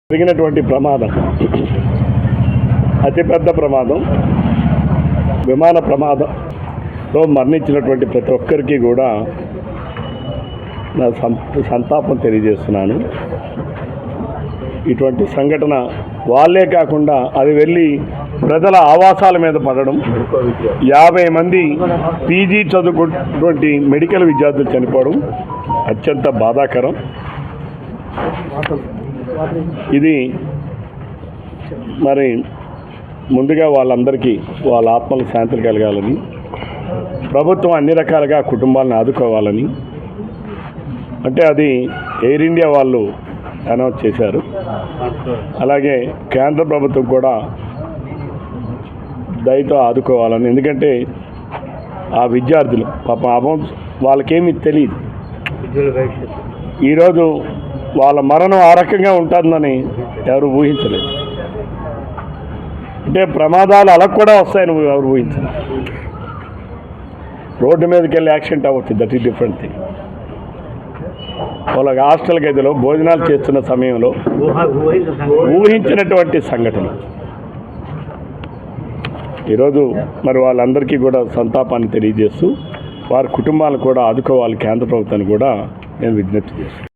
జరిగినటువంటి ప్రమాదం అతిపెద్ద ప్రమాదం. విమాన ప్రమాదంలో మరణించినటువంటి ప్రతి ఒక్కరికి కూడా నా సంతాపం తెలియజేస్తున్నాను. ఇటువంటి సంఘటన వాళ్ళే కాకుండా అది వెళ్ళి ప్రజల ఆవాసాల మీద పడడం, 50 మంది పీజీ చదువుకున్నటువంటి మెడికల్ విద్యార్థులు చనిపోవడం అత్యంత బాధాకరం. ఇది మరి ముందుగా వాళ్ళందరికీ వాళ్ళ ఆత్మలకు శాంతి కలగాలని, ప్రభుత్వం అన్ని రకాలుగా కుటుంబాలను ఆదుకోవాలని, అంటే అది ఎయిర్ ఇండియా వాళ్ళు అనౌన్స్ చేశారు. అలాగే కేంద్ర ప్రభుత్వం కూడా దయతో ఆదుకోవాలని. ఎందుకంటే ఆ విద్యార్థులు పాపం వాళ్ళకేమీ తెలియదు. ఈరోజు వాళ్ళ మరణం ఆ రకంగా ఉంటుందని ఎవరు ఊహించలేదు. అంటే ప్రమాదాలు అలా కూడా వస్తాయని ఎవరు ఊహించలేదు. రోడ్డు మీదకి వెళ్ళి యాక్సిడెంట్ అవ్వచ్చు, దట్ ఈస్ డిఫరెంట్ థింగ్. వాళ్ళ హాస్టల్ గదిలో భోజనాలు చేస్తున్న సమయంలో ఊహించినటువంటి సంఘటన. ఈరోజు మరి వాళ్ళందరికీ కూడా సంతాపాన్ని తెలియజేస్తూ వారి కుటుంబాలను కూడా ఆదుకోవాలి కేంద్ర ప్రభుత్వాన్ని కూడా నేను విజ్ఞప్తి చేస్తాను.